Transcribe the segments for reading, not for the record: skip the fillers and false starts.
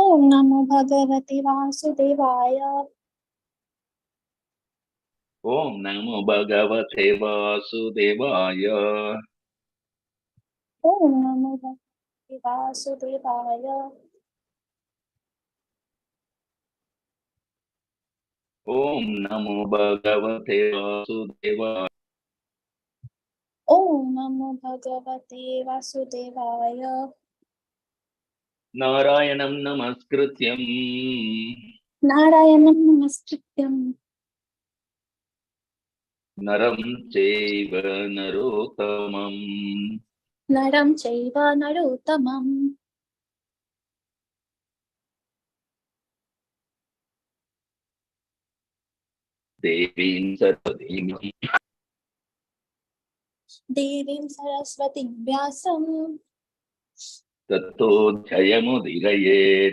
Om Namo Bhagavate Vasudevaya. Om Namo Bhagavate Vasudevaya. Om Namo Bhagavate Vasudevaya. Om Namo Bhagavate Vasudevaya. Om Namo Bhagavate Vasudevaya. Narayanam Namaskrityam Narayanam Namaskrityam Naram Chaiva Narottamam Naram Chaiva Narottamam Devim Sarvatim Devim Saraswati Vyasam Tato Jayamudirayet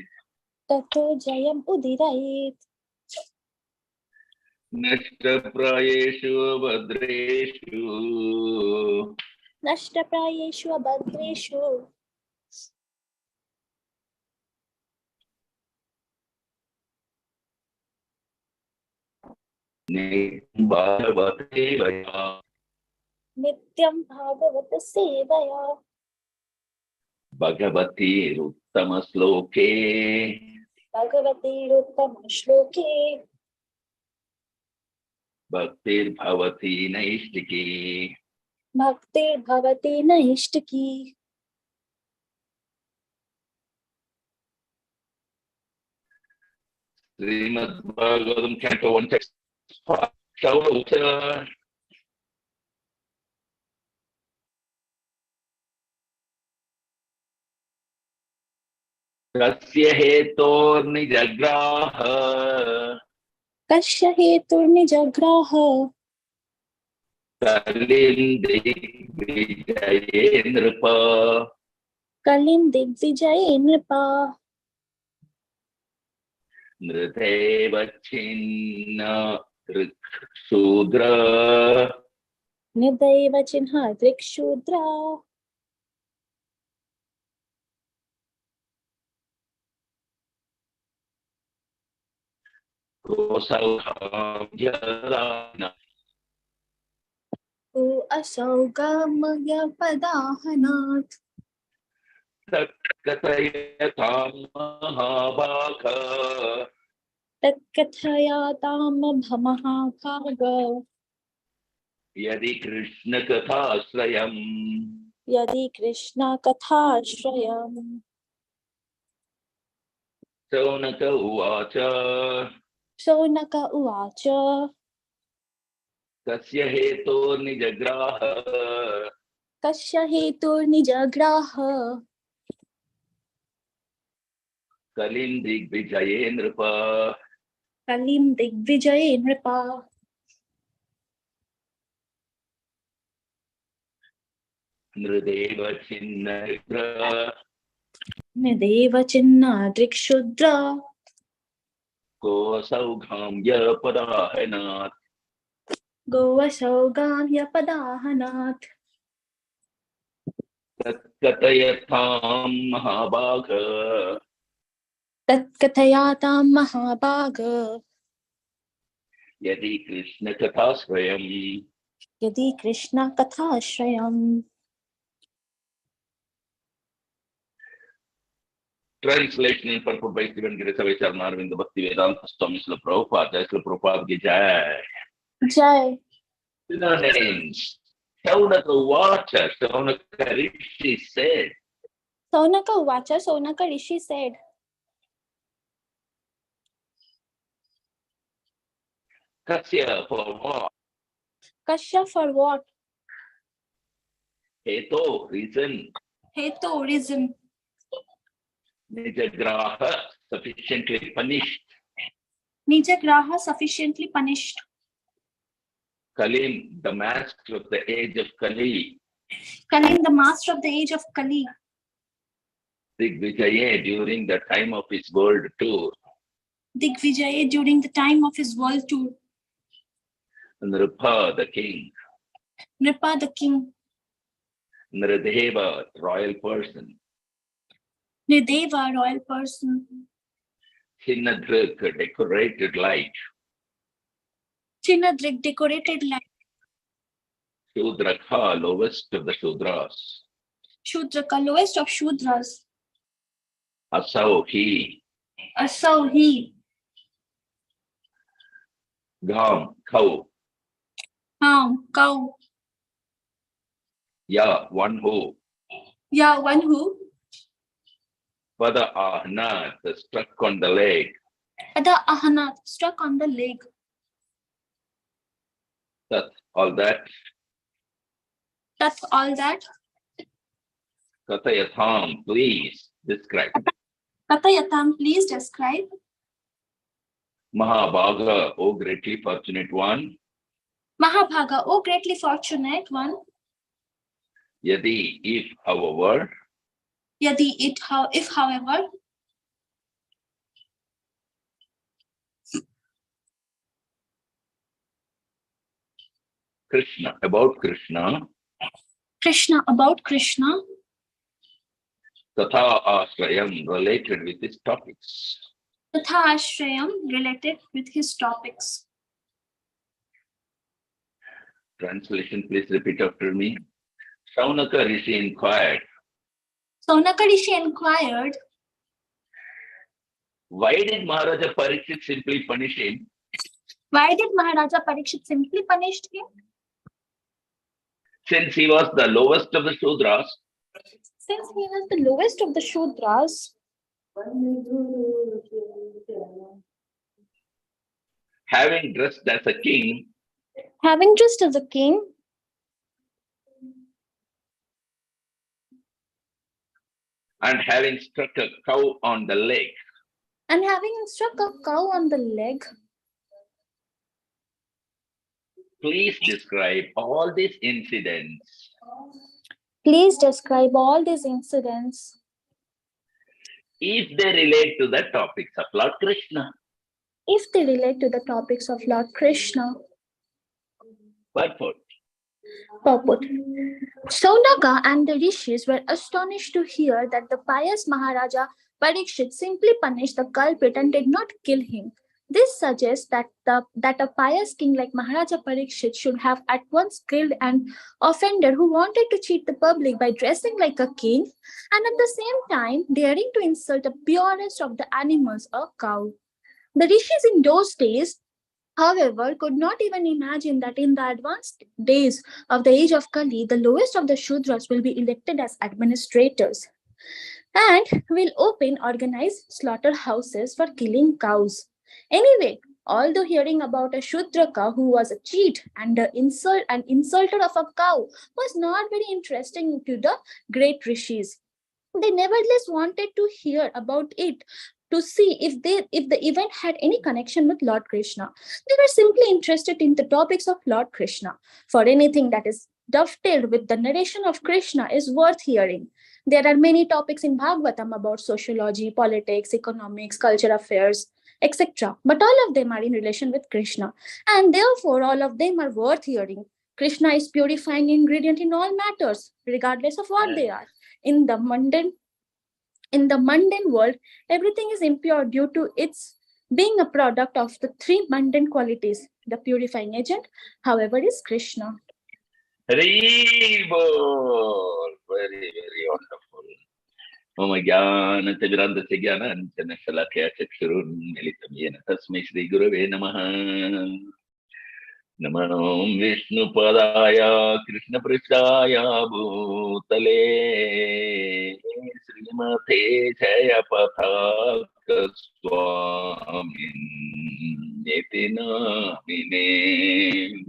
Tato Jayam Udirayet Nashtaprayeshu Bhadreshu Nashtaprayeshu Abhadreshu Bhagavate Vaya Nityam Bhagavata Sevaya Bhagavati Uttama Sloke Bhagavati Ruttama Shloke Bhaktir Bhavati Naistiki Bhaktir Bhavati Naishtaki Srimad Bhagavatam Canto 1 Text 5 Shauta Rasya Hetor Nijagraha Kasya Heturnijagraha Kalindi Vijayendrpa Kalim Digvijaye Nripa Nriteva Chinna Shudra Nidaiva Chinha Drikshudra Kosaukham Yarana U Asaugamaya Padahanat Tatkatayatam Mahabhaka Tatkathayatam Bhamahaphaga Yadi Krishna Kathasrayam Yadi Krishna Kathashrayam Saunaka Uvacha Sonaka Uvacha Tasya Heto Nijagraha Kasya Heturnijagraha Kalindig Vijayendrpa Kalim Digvijaye Nripa Nrideva Chinnagra Nideva Chinna Drikshudra Kosaukham Yapadahanat Govasaugamya Padahanat Tatkatayatam Mahabhaka Tatkathayatam Mahabhaga Yadi Krishna Kathasrayam. Yadi Krishna Kathashrayam. Translation and purport by Stephen Girisavai Charnarvinda Bhakti Vedanta Swami Srila Prabhupada. Jai Srila Prabhupada ki Jai. Jai. Names. Saunaka Uvacha, Saunaka Rishi said. Saunaka Uvacha, Saunaka Rishi said. Kasya for what? Kasya for what? Heto, reason. Heto, reason. Nijagraha, sufficiently punished. Nijagraha, sufficiently punished. Kalim, the master of the age of Kali. Kalim, the master of the age of Kali. Digvijaye, during the time of his world tour. Digvijaye, during the time of his world tour. Nripa, the king. Nripa, the king. Nrideva, royal person. Nideva, royal person. Chinnadrik, decorated light. Chinnadrik, decorated light. Shudrakha, lowest of the Shudras. Shudraka, lowest of Shudras. Asau, he. Asau, he. Gam, cow. Cow. Ya, one who. Ya, one who. Pada ahnath, struck on the leg. Pada ahanath, struck on the leg. Tat, all that. That's all that. Katayatham, please describe. Katayatam, please describe. Mahabhaga, O greatly fortunate one. Mahabhaga, O greatly fortunate one. Yadi, if, however. Yadi, if, however. Krishna, about Krishna. Krishna, about Krishna. Tatha ashrayam, related with his topics. Tatha ashrayam, related with his topics. Translation, please repeat after me. Shaunaka Rishi inquired. Saunaka Rishi inquired. Why did Maharaja Parikshit simply punish him? Why did Maharaja Parikshit simply punish him? Since he was the lowest of the Shudras. Since he was the lowest of the Shudras. Having dressed as a king. Having dressed as a king. And having struck a cow on the leg. And having struck a cow on the leg. Please describe all these incidents. Please describe all these incidents. If they relate to the topics of Lord Krishna. If they relate to the topics of Lord Krishna. Purport. Saunaka and the rishis were astonished to hear that the pious Maharaja Parikshit simply punished the culprit and did not kill him. This suggests that a pious king like Maharaja Parikshit should have at once killed an offender who wanted to cheat the public by dressing like a king and at the same time daring to insult the purest of the animals, a cow. The rishis in those days, however, could not even imagine that in the advanced days of the age of Kali, the lowest of the Shudras will be elected as administrators and will open organized slaughterhouses for killing cows. Anyway, although hearing about a Shudraka who was a cheat and an insulter of a cow was not very interesting to the great rishis, they nevertheless wanted to hear about it to see if the event had any connection with Lord Krishna. They were simply interested in the topics of Lord Krishna. For anything that is dovetailed with the narration of Krishna is worth hearing. There are many topics in Bhagavatam about sociology, politics, economics, culture affairs, etc. But all of them are in relation with Krishna, and therefore all of them are worth hearing. Krishna is purifying ingredient in all matters, regardless of what they are. In the mundane world, everything is impure due to its being a product of the three mundane qualities. The purifying agent, however, is Krishna. Very wonderful. Mama Jnana Timirandasya Jnananjana Shalakya Chakshurunmilitam Yena Tasmai Shri Gurave Namaha. Namo Vishnu Padaya Krishna Prishaya Bhutale Srimate Jaya Pathaka Swamin Nitina Mine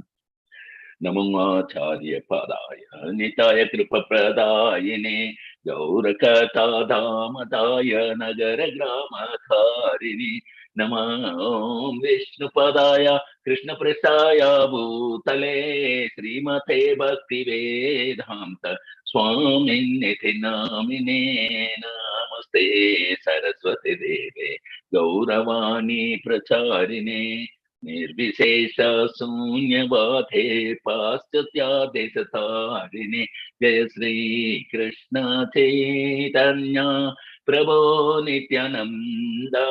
Namo Acharya Padaya Nitaya Kripa Pradayine Gaurakata Dhamadaya Nagara Grama Karini Namo Vishnu Padaya Krishna Prasaya Bhutale Srimate Bhakti Vedanta Swamin Niti Namine Namaste Saraswati Deve Gauravani Pracharine Nirvishesha Sunyavate Paschatya Desatharine Jaya Sri Krishna Chaitanya Prabho Nityananda,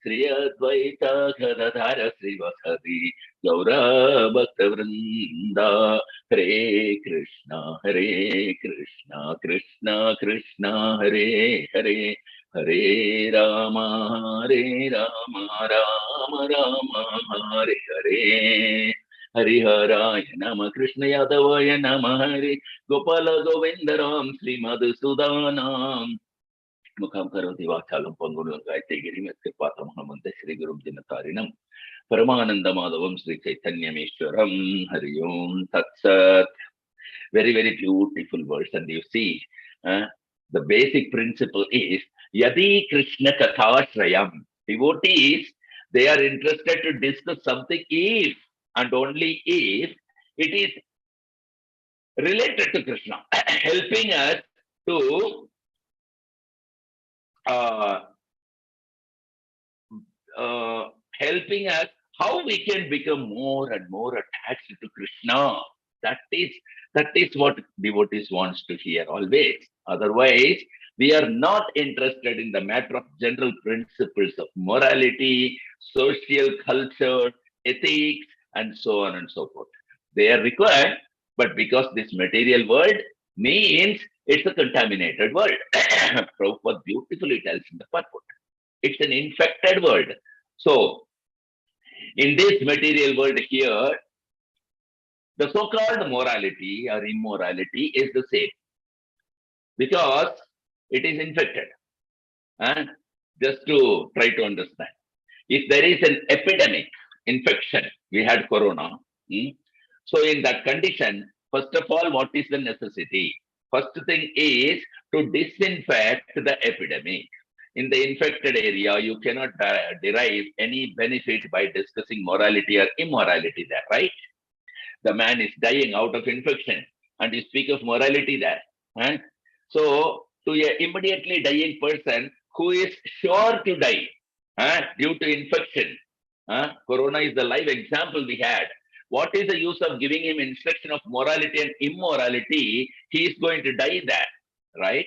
Sri Advaita Gadadhara Srivasadi, Gaura Bhakta Vrinda, Hare Krishna, Hare Krishna, Krishna Krishna, Hare Hare, Hare Rama, Hare Rama, Rama Rama, Hare Hare. Hariharaya Nama Krishna Yadavaya Nama Hare Gopala Govindaram Sri Madhusudanam Mukham Karoti Vachalam Pangulam Gayate Girimet Kripatam Hamanta Sri Guru Dinatarinam Paramananda Madhavam Sri Chaitanya Meshwaram Hari Om Tatsat. Very, very beautiful verse. And you see, the basic principle is Yadi Krishna Kathashrayam. Devotees, they are interested to discuss something if and only if it is related to Krishna, helping us to uh, helping us how we can become more and more attached to Krishna. That is what devotees wants to hear always. Otherwise, we are not interested in the matter of general principles of morality, social culture, ethics, and so on and so forth. They are required, but because this material world means it's a contaminated world. Prabhupada beautifully tells in the purport. It's an infected world. So, in this material world here, the so-called morality or immorality is the same because it is infected. And just to try to understand, if there is an epidemic infection, we had corona. So in that condition, first of all, what is the necessity? First thing is to disinfect the epidemic. In the infected area, you cannot derive any benefit by discussing morality or immorality there, right? The man is dying out of infection, and you speak of morality there. Right? So, to a immediately dying person who is sure to die due to infection, corona is the live example we had. What is the use of giving him instruction of morality and immorality? He is going to die there, right?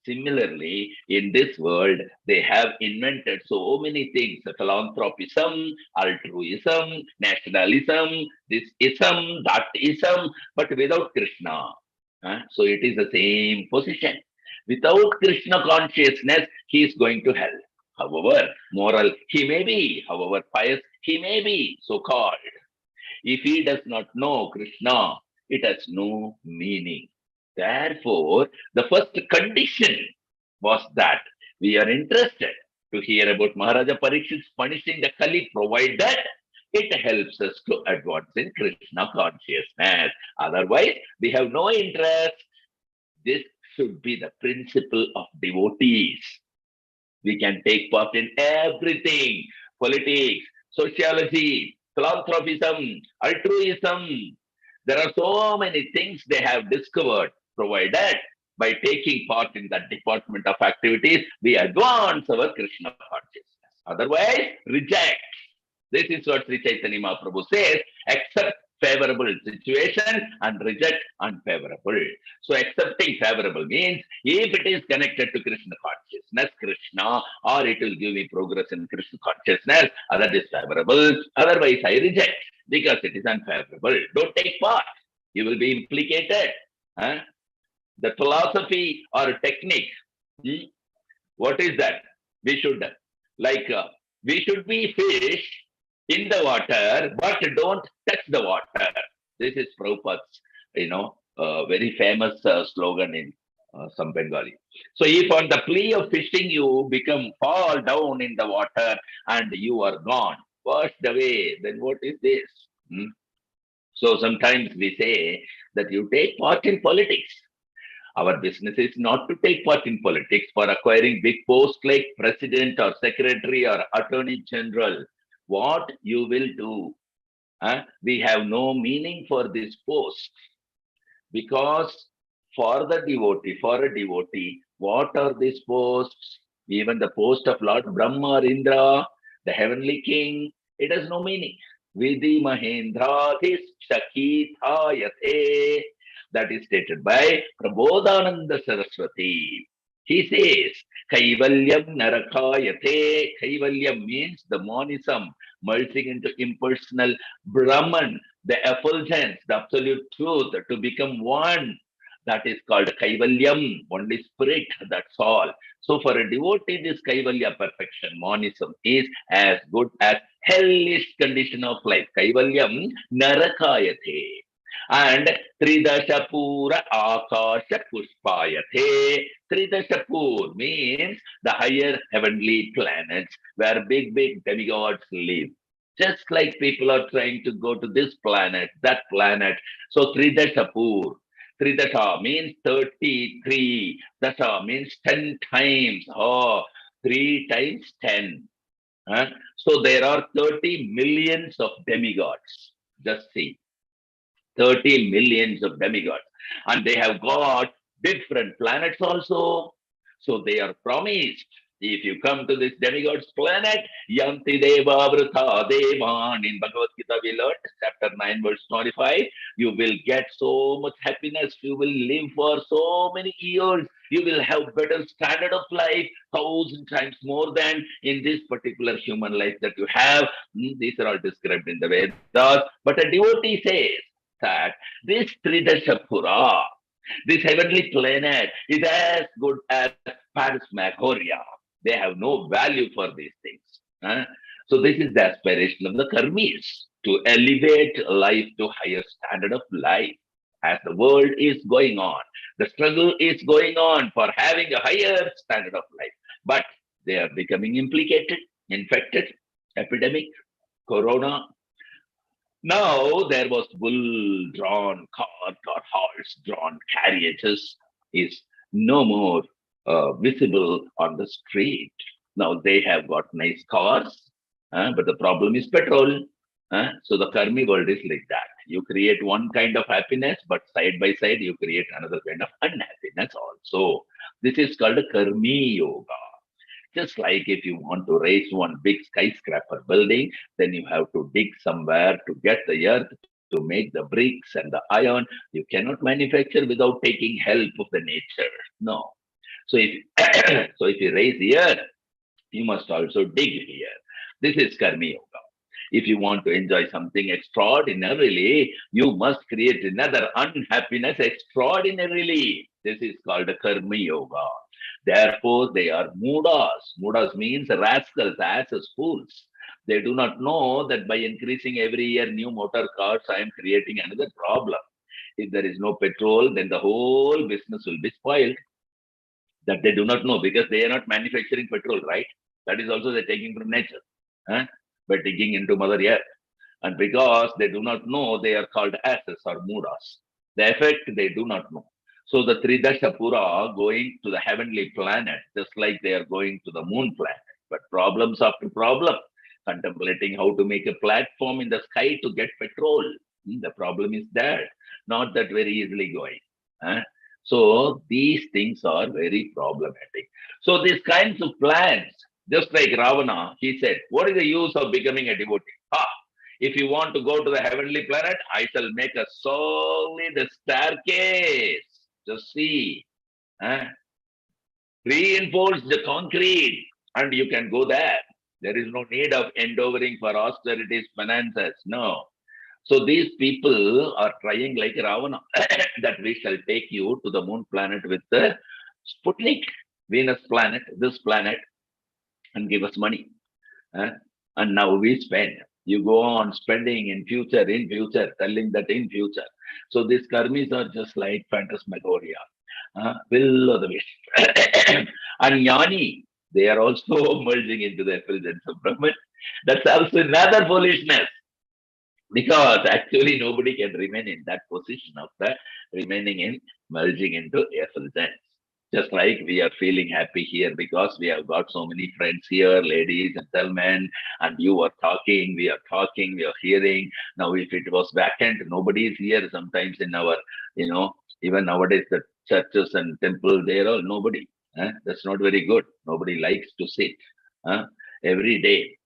Similarly, in this world, they have invented so many things: philanthropism, altruism, nationalism, this ism, that ism, but without Krishna. So it is the same position. Without Krishna consciousness, he is going to hell. However, moral he may be, however, pious he may be, so called. If he does not know Krishna, it has no meaning. Therefore, the first condition was that we are interested to hear about Maharaja Parikshit's punishing the Kali, provided it helps us to advance in Krishna consciousness. Otherwise, we have no interest. This should be the principle of devotees. We can take part in everything: politics, sociology, philanthropism, altruism. There are so many things they have discovered, provided by taking part in that department of activities, we advance our Krishna consciousness. Otherwise, reject. This is what Sri Chaitanya Mahaprabhu says: accept favorable situation and reject unfavorable. So accepting favorable means if it is connected to Krishna consciousness, Krishna, or it will give me progress in Krishna consciousness, that is favorable. Otherwise, I reject because it is unfavorable. Don't take part. You will be implicated. Huh? The philosophy or technique, what is that? We should we should be fish in the water, but don't touch the water. This is Prabhupada's, very famous slogan in some Bengali. So if on the plea of fishing you fall down in the water and you are gone, washed away, then what is this? So sometimes we say that you take part in politics. Our business is not to take part in politics for acquiring big posts like president or secretary or attorney general. What you will do? We have no meaning for this post, because for a devotee, what are these posts? Even the post of Lord Brahma or Indra, the heavenly king, it has no meaning. Vidhi Mahendratis Shakithayate. That is stated by Prabodhananda Saraswati. He says, Kaivalyam Narakayate. Kaivalyam means the monism, merging into impersonal Brahman, the effulgence, the absolute truth, to become one. That is called Kaivalyam, only spirit, that's all. So for a devotee, this Kaivalya perfection, monism, is as good as hellish condition of life. Kaivalyam Narakayate. And Tridashapura Akasha Pushpayate. Tridashapur means the higher heavenly planets where big demigods live. Just like people are trying to go to this planet, that planet. So Tridashapur. Tridasha means 33. Dasha means 10 times. Oh, 3 times 10. Huh? So there are 30 millions of demigods. Just see. 30 millions of demigods. And they have got different planets also. So they are promised. If you come to this demigod's planet, Yanti Deva Vrta Devan, in Bhagavad Gita we learned, chapter 9, verse 25, you will get so much happiness. You will live for so many years. You will have better standard of life, 1,000 times more than in this particular human life that you have. These are all described in the Vedas. But a devotee says, that this Tridashapura, this heavenly planet, is as good as Phantasmagoria. They have no value for these things. Huh? So this is the aspiration of the karmis, to elevate life to higher standard of life. As the world is going on, the struggle is going on for having a higher standard of life. But they are becoming implicated, infected, epidemic, corona. Now there was bull-drawn cart or horse-drawn carriages is no more visible on the street. Now they have got nice cars, but the problem is petrol. So the karmi world is like that. You create one kind of happiness, but side by side you create another kind of unhappiness also. This is called karmi yoga. Just like if you want to raise one big skyscraper building, then you have to dig somewhere to get the earth to make the bricks and the iron. You cannot manufacture without taking help of the nature. No. So if so if you raise here, you must also dig here. This is karmi yoga. If you want to enjoy something extraordinarily, you must create another unhappiness extraordinarily. This is called karmi yoga. Therefore, they are mudas. Mudas means rascals, asses, fools. They do not know that by increasing every year new motor cars, I am creating another problem. If there is no petrol, then the whole business will be spoiled. That they do not know because they are not manufacturing petrol, right? That is also they're taking from nature, huh? By digging into Mother Earth. And because they do not know, they are called asses or mudas. The effect they do not know. So the Tridashapura going to the heavenly planet, just like they are going to the moon planet. But problems after problem, contemplating how to make a platform in the sky to get petrol. The problem is there, not that very easily going. Huh? So these things are very problematic. So these kinds of plans, just like Ravana, he said, what is the use of becoming a devotee? If you want to go to the heavenly planet, I shall make a solid staircase. Just see, huh? Reinforce the concrete, and you can go there. There is no need of endeavoring for austerities, finances. No. So these people are trying like Ravana that we shall take you to the moon planet with the Sputnik, Venus planet, this planet, and give us money. Huh? And now we spend. You go on spending in future, telling that in future. So these karmis are just like phantasmagoria. Will of the wish. And Jnani, they are also merging into the effulgence of Brahman. That's also another foolishness. Because actually nobody can remain in that position of the remaining in merging into effulgence. Just like we are feeling happy here because we have got so many friends here, ladies and gentlemen, and you are talking, we are talking, we are hearing. Now, if it was vacant, nobody is here sometimes in our, even nowadays the churches and temples, they are all nobody. That's not very good. Nobody likes to sit every day.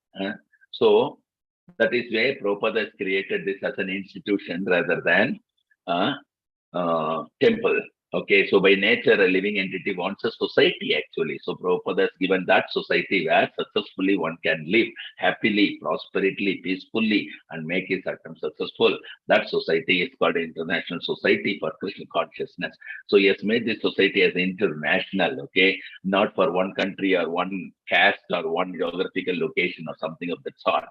So that is why Prabhupada has created this as an institution rather than temple. Okay, so by nature, a living entity wants a society actually. So Prabhupada has given that society where successfully one can live happily, prosperously, peacefully, and make his attempt successful. That society is called International Society for Krishna Consciousness. So he has made this society as international, okay, not for one country or one caste or one geographical location or something of that sort.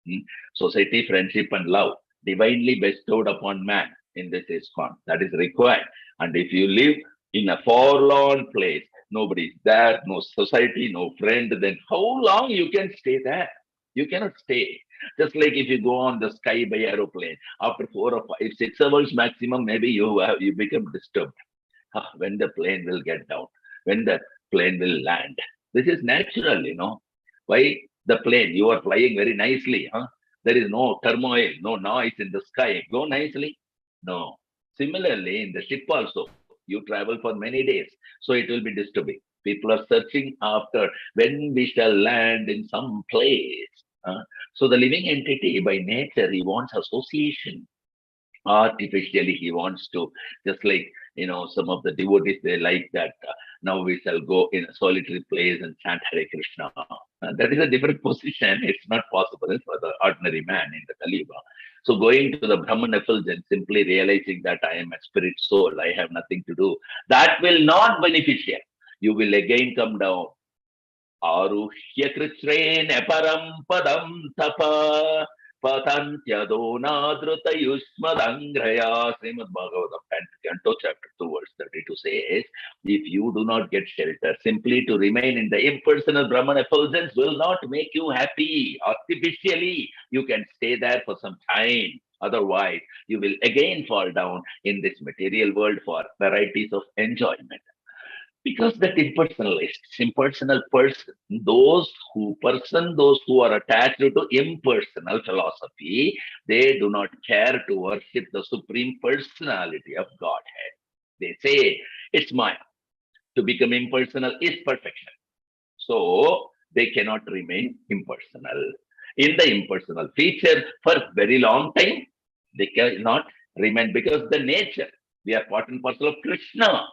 Hmm? Society, friendship, and love divinely bestowed upon man in this ISKCON. That is required. And if you live in a forlorn place, nobody is there, no society, no friend, then how long you can stay there? You cannot stay. Just like if you go on the sky by aeroplane, after 4 or 5, 6 hours maximum, maybe you become disturbed. When the plane will get down, when the plane will land. This is natural, Why the plane? You are flying very nicely, huh? There is no turmoil, no noise in the sky. Go nicely. No. Similarly, in the ship also, you travel for many days, so it will be disturbing. People are searching after when we shall land in some place. So the living entity by nature, he wants association. Artificially, he wants to, just like, some of the devotees, they like that. Now we shall go in a solitary place and chant Hare Krishna. That is a different position. It's not possible for the ordinary man in the Kali Yuga. So going to the Brahman effulgence, simply realizing that I am a spirit soul, I have nothing to do, that will not beneficial. You will again come down. आरुह्य कृच्छ्रेण परम पदम तप पतन्त्यदोनादृतयुष्मदङ्घ्रया. Srimad Bhagavatam, Canto chapter 2, verse 32 says, if you do not get shelter, simply to remain in the impersonal Brahman effulgence will not make you happy. Artificially, you can stay there for some time. Otherwise, you will again fall down in this material world for varieties of enjoyment. Because that impersonal person, those who are attached to impersonal philosophy, they do not care to worship the supreme personality of Godhead. They say it's Maya. To become impersonal is perfection. So they cannot remain impersonal. In the impersonal feature for very long time, they cannot remain because the nature, we are part and parcel of Krishna.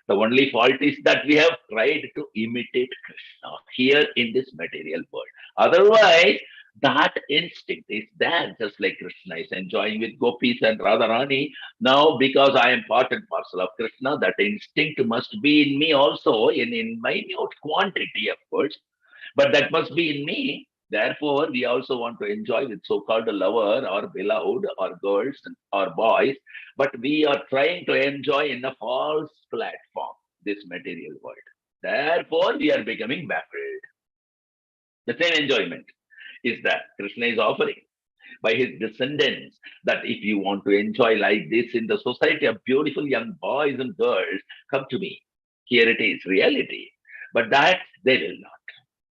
The only fault is that we have tried to imitate Krishna here in this material world. Otherwise, that instinct is there, just like Krishna is enjoying with gopis and Radharani. Now, because I am part and parcel of Krishna, that instinct must be in me also, in minute quantity, of course, but that must be in me. Therefore, we also want to enjoy with so-called lover or beloved or girls or boys, but we are trying to enjoy in a false platform, this material world. Therefore, we are becoming baffled. The same enjoyment is that Krishna is offering by his descendants, that if you want to enjoy like this in the society of beautiful young boys and girls, come to me. Here it is, reality. But that they will not.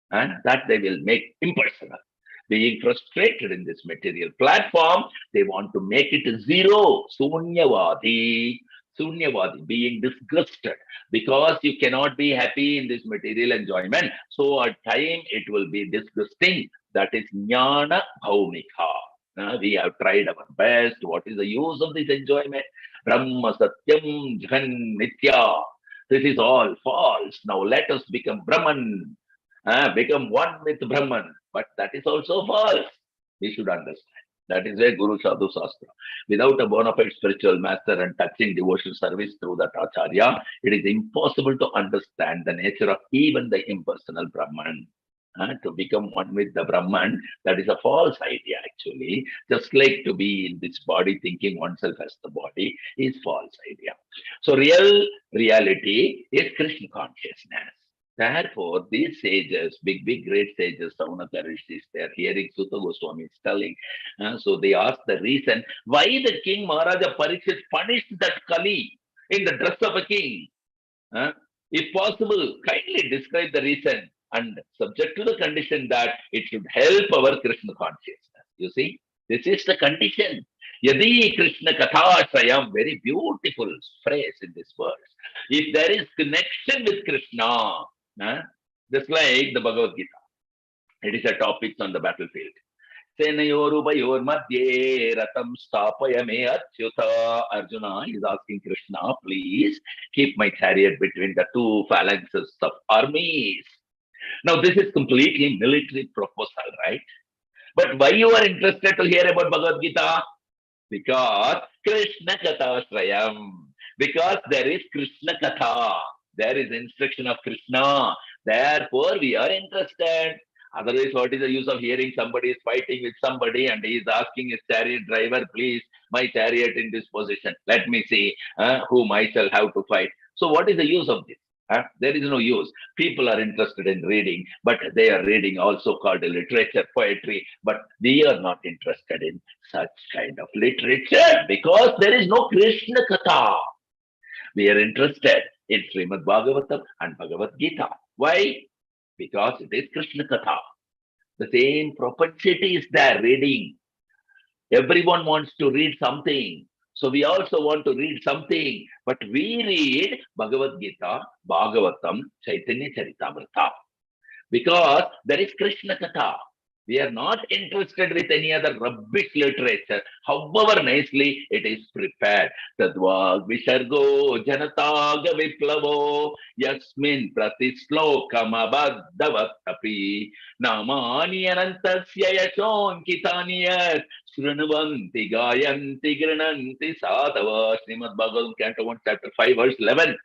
And that they will make impersonal. Being frustrated in this material platform, they want to make it zero. Sunyavadi. Sunyavadi, being disgusted because you cannot be happy in this material enjoyment. So at time it will be disgusting. That is jnana bhaumika. We have tried our best. What is the use of this enjoyment? Brahma satyam jhan nitya. This is all false. Now let us become Brahman. Become one with Brahman. But that is also false. We should understand. That is where Guru Sadhu Sastra. Without a bona fide spiritual master and touching devotional service through that Acharya, it is impossible to understand the nature of even the impersonal Brahman. To become one with the Brahman, that is a false idea actually. Just like to be in this body, thinking oneself as the body is false idea. So real reality is Krishna consciousness. Therefore, these sages, big, great sages, Saunaka Rishis, they are hearing Sutta Goswami is telling. So they ask the reason why the king Maharaja Parikshit punished that Kali in the dress of a king. If possible, kindly describe the reason and subject to the condition that it should help our Krishna consciousness. You see, this is the condition. Yadi Krishna Kathasayam, very beautiful phrase in this verse. If there is connection with Krishna, just like the Bhagavad Gita, it is a topic on the battlefield. Senayorubayor madhye ratam stapaya me achyuta. Arjuna is asking Krishna, please keep my chariot between the two phalanxes of armies. Now, this is completely military proposal, right? But why you are interested to hear about Bhagavad Gita? Because Krishna Katha Shrayam. Because there is Krishna Katha. There is instruction of Krishna. Therefore, we are interested. Otherwise, what is the use of hearing somebody is fighting with somebody and he is asking his chariot driver, please, my chariot in this position. Let me see whom I shall have to fight. So, what is the use of this? There is no use. People are interested in reading, but they are reading also called literature, poetry. But we are not interested in such kind of literature because there is no Krishna Katha. We are interested in Srimad Bhagavatam and Bhagavad Gita. Why? Because it is Krishna Katha. The same propensity is there, reading. Everyone wants to read something. So we also want to read something. But we read Bhagavad Gita, Bhagavatam, Chaitanya Charitamrita. Because there is Krishna Katha. We are not interested with any other rubbish literature, however nicely it is prepared. Tadvag Vishargo Janataga Viplavo Yasmin Pratishlokam Abhaddavatapi Namani Anantasya Yashonkitanyat Srunuvanti Gayanti Grananti Sadhava. Srimad Bhagavatam, Canto 1, Chapter 5, verse 11.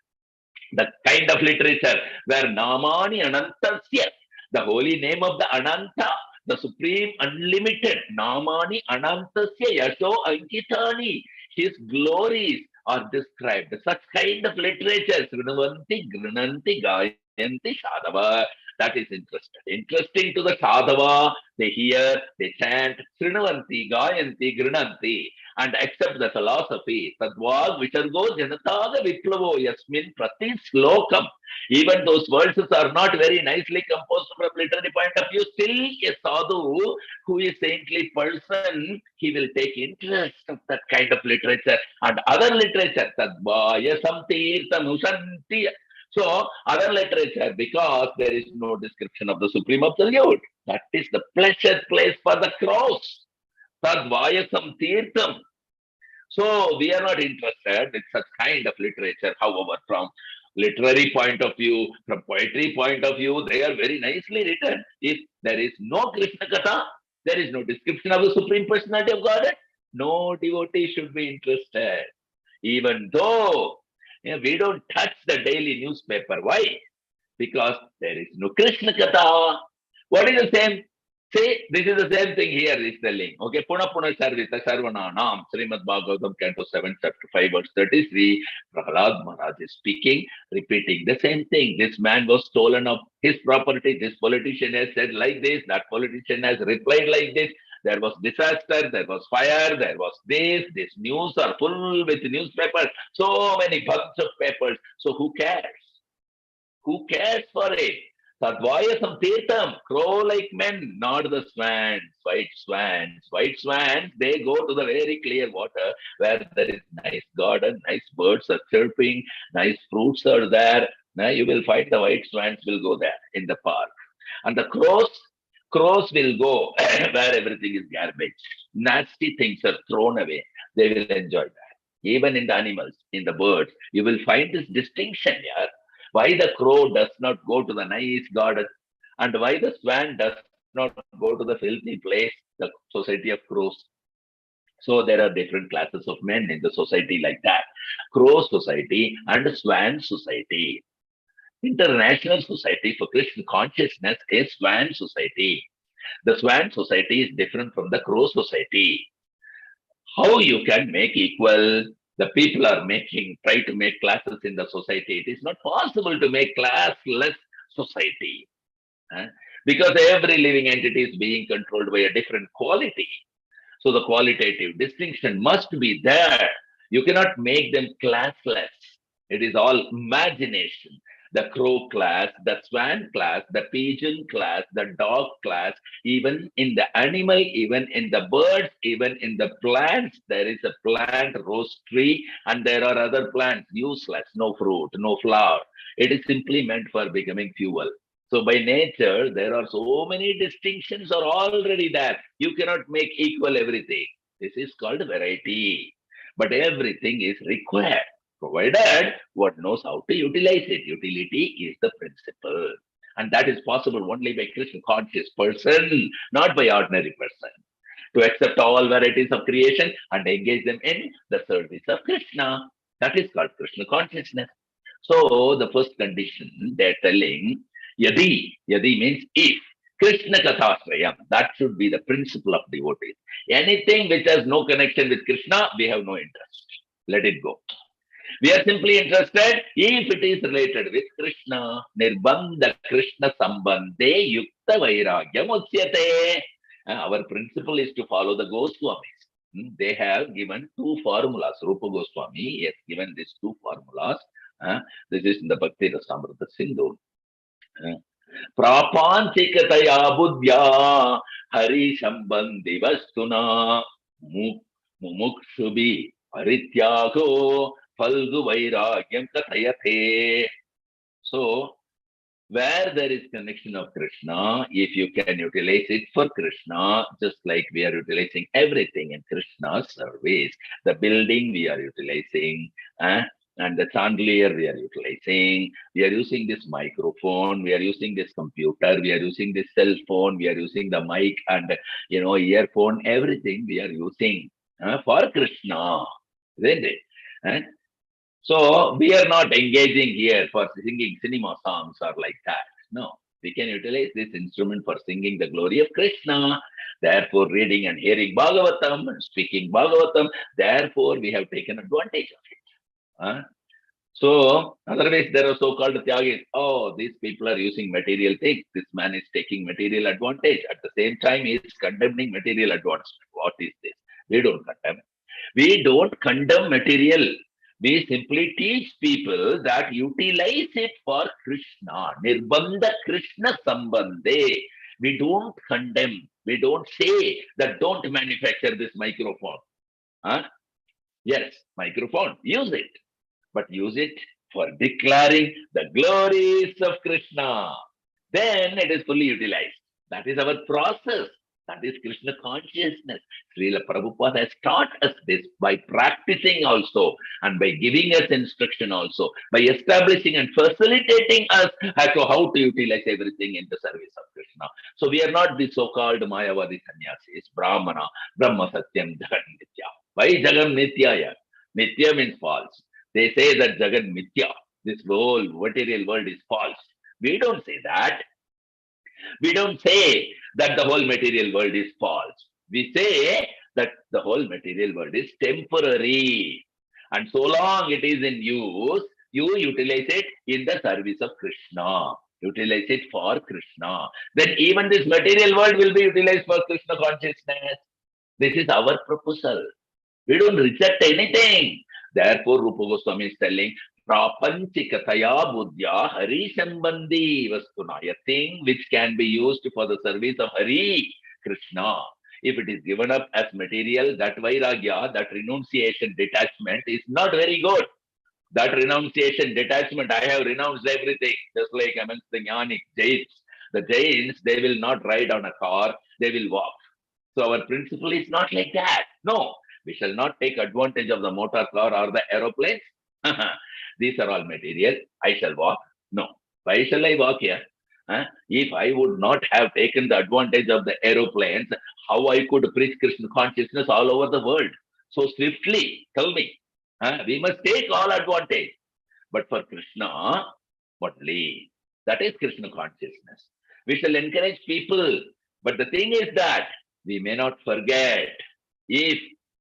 The kind of literature where Namani Anantasya, the holy name of the Ananta, the supreme unlimited, Namani Anantasya Yasho Ankitani, his glories are described. Such kind of literature, Srinavanti, Grananti, Gayanti, Sadhava, that is interesting. Interesting to the Sadhava, they hear, they chant, Srinavanti, Gayanti, Grananti, and accept the philosophy. Tadvag Vishargo Janataga Viplavo Yasmin Prati Slokam. Even those verses are not very nicely composed from a literary point of view. Still, a sadhu who is saintly person, he will take interest of that kind of literature and other literature. Tadvaya Samtirtam Ushanti. So, other literature, because there is no description of the Supreme Absolute. That is the pleasure place for the cross. Tadvayasam Tirtham. So we are not interested in such kind of literature. However, from literary point of view, from poetry point of view, they are very nicely written. If there is no Krishna Katha, there is no description of the Supreme Personality of Godhead, no devotee should be interested. Even though we don't touch the daily newspaper. Why? Because there is no Krishna Katha. What is the same? See, this is the same thing here is telling. Okay, Puna Puna Sarvita Sarvananam, Srimad Bhagavatam, Canto 7, Chapter 5, verse 33. Prahlad Maharaj is speaking, repeating the same thing. This man was stolen of his property. This politician has said like this. That politician has replied like this. There was disaster, there was fire, there was this. These news are full with newspapers. So many bunch of papers. So who cares? Who cares for it? Tadvayasam Tirtham, crow like men, not the swans, white swans. White swans, they go to the very clear water where there is nice garden, nice birds are chirping, nice fruits are there. Now you will find the white swans will go there in the park. And the crows will go where everything is garbage. Nasty things are thrown away. They will enjoy that. Even in the animals, in the birds, you will find this distinction here. Why the crow does not go to the nice garden and why the swan does not go to the filthy place, the society of crows. So there are different classes of men in the society like that. Crow society and swan society. International Society for Krishna Consciousness is Swan Society. The Swan Society is different from the Crow Society. How you can make equal? The people are try to make classes in the society. It is not possible to make classless society. Because every living entity is being controlled by a different quality. So the qualitative distinction must be there. You cannot make them classless. It is all imagination. The crow class, the swan class, the pigeon class, the dog class, even in the animal, even in the birds, even in the plants, there is a plant, rose tree, and there are other plants, useless, no fruit, no flower. It is simply meant for becoming fuel. So by nature, there are so many distinctions are already there. You cannot make equal everything. This is called variety. But everything is required, provided one knows how to utilize it. Utility is the principle. And that is possible only by Krishna conscious person, not by ordinary person. To accept all varieties of creation and engage them in the service of Krishna. That is called Krishna consciousness. So the first condition they're telling, yadi means if. Krishna Kathasrayam, that should be the principle of devotees. Anything which has no connection with Krishna, we have no interest. Let it go. We are simply interested if it is related with Krishna. Nirbandha Krishna Sambandhe Yukta Vairagyam Utsyate. Our principle is to follow the Goswamis. They have given two formulas. Rupa Goswami has given these two formulas. This is in the Bhakti Rasamrita Sindhu. Prapanchikataya buddhya hari sambandhi vastuna mumukshubi parityago falgu vairagyam kathayate. So, where there is connection of Krishna, if you can utilize it for Krishna, just like we are utilizing everything in Krishna's service, the building we are utilizing, and the chandelier we are utilizing, we are using this microphone, we are using this computer, we are using this cell phone, we are using the mic and earphone, everything we are using for Krishna, isn't it? So we are not engaging here for singing cinema songs or like that. No, we can utilize this instrument for singing the glory of Krishna. Therefore, reading and hearing Bhagavatam and speaking Bhagavatam. Therefore, we have taken advantage of it. So otherwise, there are so-called Tyagis. Oh, these people are using material things. This man is taking material advantage. At the same time, he is condemning material advancement. What is this? We don't condemn. We don't condemn material. We simply teach people that utilize it for Krishna. Nirbandha Krishna Sambandhe. We don't condemn. We don't say that don't manufacture this microphone. Yes, microphone, use it. But use it for declaring the glories of Krishna. Then it is fully utilized. That is our process. That is Krishna consciousness. Srila Prabhupada has taught us this by practicing also and by giving us instruction also, by establishing and facilitating us as to how to utilize everything in the service of Krishna. So we are not the so-called Mayavadi sannyasis, Brahmana, Brahma Satyam, Jagan Nitya. Why Jagan Nityaya? Nitya means false. They say that Jagan Mithya, this whole material world is false. We don't say that. We don't say that the whole material world is false. We say that the whole material world is temporary. And so long it is in use, you utilize it in the service of Krishna. Utilize it for Krishna. Then even this material world will be utilized for Krishna consciousness. This is our proposal. We don't reject anything. Therefore, Rupa Goswami is telling, Prapanchikataya buddhya Hari Sambandhi Vastuna, a thing which can be used for the service of Hari, Krishna. If it is given up as material, that vairagya, that renunciation, detachment is not very good. That renunciation, detachment, I have renounced everything, just like amongst the Jnanic Jains. The Jains, they will not ride on a car, they will walk. So our principle is not like that. No, we shall not take advantage of the motor car or the aeroplanes. These are all material. I shall walk. No. Why shall I walk here? If I would not have taken the advantage of the aeroplanes, how I could preach Krishna consciousness all over the world so swiftly? Tell me. We must take all advantage. But for Krishna, only. That is Krishna consciousness. We shall encourage people. But the thing is that we may not forget. If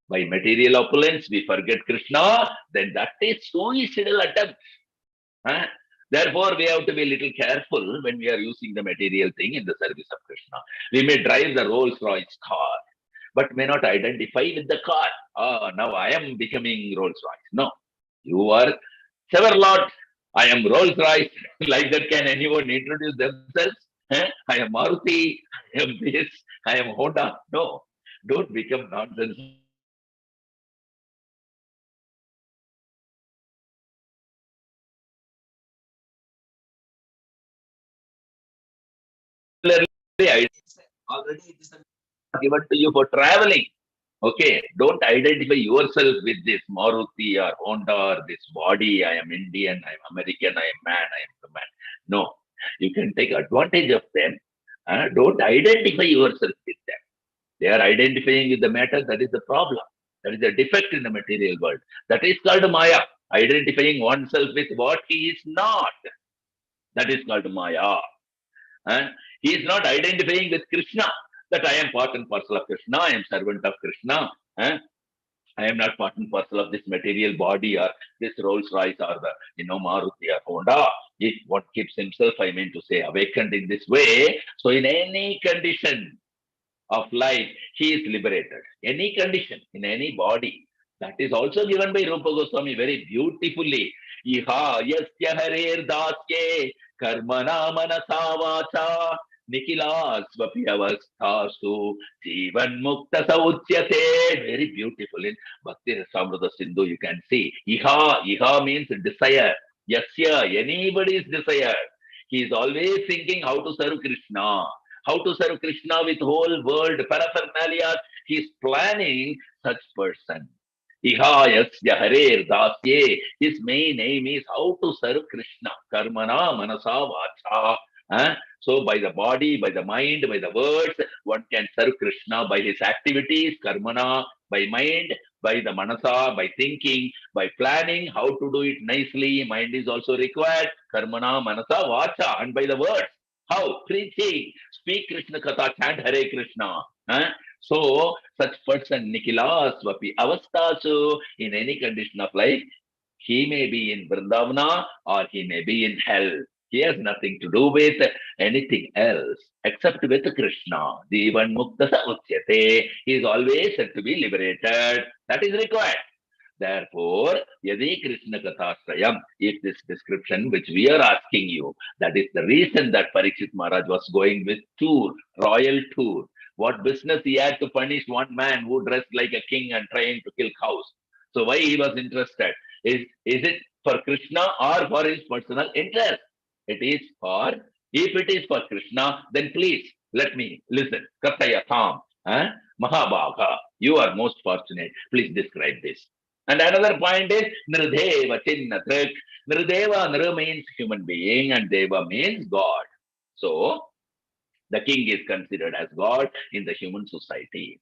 by material opulence we forget Krishna, then that is suicidal attempt. Therefore, we have to be a little careful when we are using the material thing in the service of Krishna. We may drive the Rolls-Royce car, but may not identify with the car. Now I am becoming Rolls-Royce. No, you are Chevrolet. I am Rolls-Royce. Like that, can anyone introduce themselves? I am Maruti. I am this. I am Honda. No, don't become nonsense like that. Krishna consciousness is very important. Therefore, we have to be very careful when we are using the material thing in the service of Krishna. Already it is given to you for traveling. Okay, don't identify yourself with this Maruti or Honda or this body. I am Indian, I am American, I am man, I am the man. No, you can take advantage of them. Don't identify yourself with them. They are identifying with the matter. That is the problem. That is the defect in the material world. That is called Maya. Identifying oneself with what he is not. That is called Maya. And he is not identifying with Krishna, that I am part and parcel of Krishna, I am servant of Krishna. eh? I am not part and parcel of this material body or this Rolls Royce or the Maruti or Honda. If one keeps himself, I mean to say, awakened in this way, so in any condition of life, he is liberated. Any condition, in any body. That is also given by Rupa Goswami very beautifully. Iha yasya harer dasye karmana manasa vacha nikilas vapi avasthasu jivan mukta sauchyate. Very beautiful in Bhakti Rasamrita Sindhu. You can see. Iha means desire. Yasya, anybody's desire. He is always thinking how to serve Krishna, how to serve Krishna with whole world paraphernalia. He is planning such person. Ihayasya Harer Dasye. His main aim is how to serve Krishna. Karmana Manasa Vacha. So by the body, by the mind, by the words, one can serve Krishna by his activities, karmana, by mind, by the manasa, by thinking, by planning how to do it nicely. Mind is also required. Karmana, manasa, vacha, and by the words. How? Preaching. Speak Krishna Katha, chant Hare Krishna. So, such person, Nikilas, Vapi, Avastasu, in any condition of life, he may be in Vrindavana or he may be in hell. He has nothing to do with anything else except with Krishna. Divan Mukta Uchyate. He is always said to be liberated. That is required. Therefore, Yadi Krishna Kathasrayam, if this description which we are asking you, that is the reason that Parikshit Maharaj was going with tour, royal tour. What business he had to punish one man who dressed like a king and trying to kill cows? So why he was interested? Is it for Krishna or for his personal interest? It is for, if it is for Krishna, then please let me listen. Kathayatham, Mahabhagha, you are most fortunate. Please describe this. And another point is Nrideva Chinnatrik. Nrideva, Nra means human being and Deva means God. So the king is considered as God in the human society.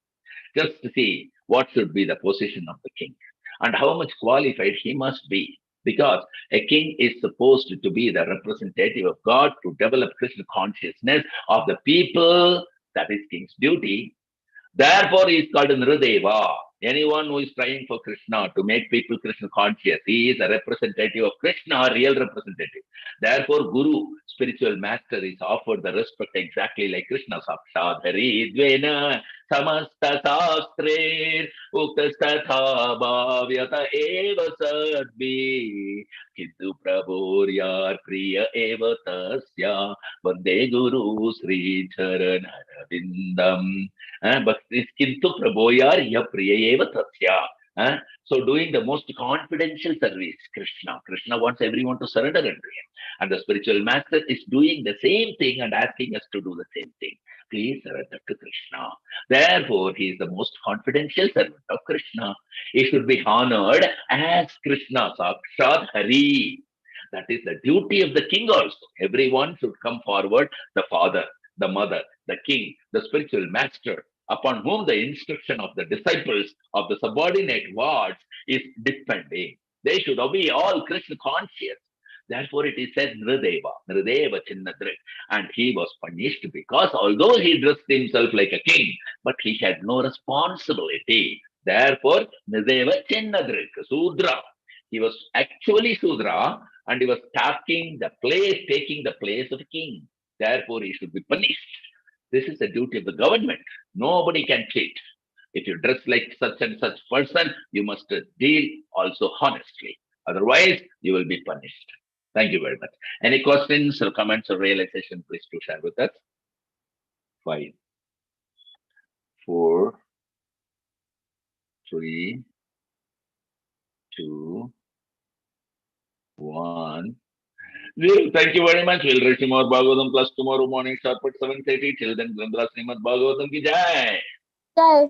Just to see what should be the position of the king and how much qualified he must be. Because a king is supposed to be the representative of God to develop Krishna consciousness of the people. That is king's duty. Therefore, he is called Nrideva. Anyone who is trying for Krishna to make people Krishna conscious, he is a representative of Krishna, a real representative. Therefore, Guru, spiritual master, is offered the respect exactly like Krishna Sakshat Hari Dvena Samasta Sastre Uktastatha Bhavyata Eva Sadbi Kintu Prabhuryar Priya Eva Tasya Vande Guru Sri Charanarvindam. But this kintu praboyar ya priyayeva tasya. So doing the most confidential service, Krishna. Krishna wants everyone to surrender unto him. And the spiritual master is doing the same thing and asking us to do the same thing. Please surrender to Krishna. Therefore, he is the most confidential servant of Krishna. He should be honored as Krishna, Sakshat Hari. That is the duty of the king also. Everyone should come forward, the father, the mother, the king, the spiritual master, upon whom the instruction of the disciples of the subordinate wards is depending. They should be all Krishna conscious. Therefore, it is said Nrideva Chinnadrik. And he was punished because although he dressed himself like a king, but he had no responsibility. Therefore, Nrideva Chinnadrik, Sudra. He was actually Sudra and he was taking the place of a king. Therefore, he should be punished. This is the duty of the government. Nobody can cheat. If you dress like such and such person, you must deal also honestly. Otherwise, you will be punished. Thank you very much. Any questions or comments or realization, please do share with us. 5, 4, 3, 2, 1. Thank you very much. We'll resume our Bhagavatam class tomorrow morning sharp at 7:30. Till then, Grandra Srimad Bhagavatam ki jai. Jai.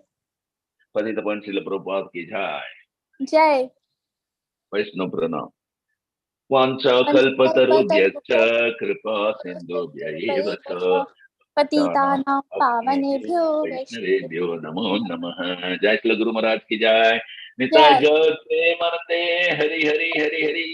Patita Pansila Prabhupada ki jai. Jai. Vaishnav Pranam. Vancha kalpatarubhyascha Panchakalpatarubhyascha kripa sindhubhya eva कृपैव cha च patana पतितानां apnebhyo पावनेभ्यो vaishnavebhyo वैष्णवेभ्यो namo नमो नमः। namah. Jai Shri Guru Maharaj ki jai. Nitai जय Jai Manate Hari Hari Hari Hari.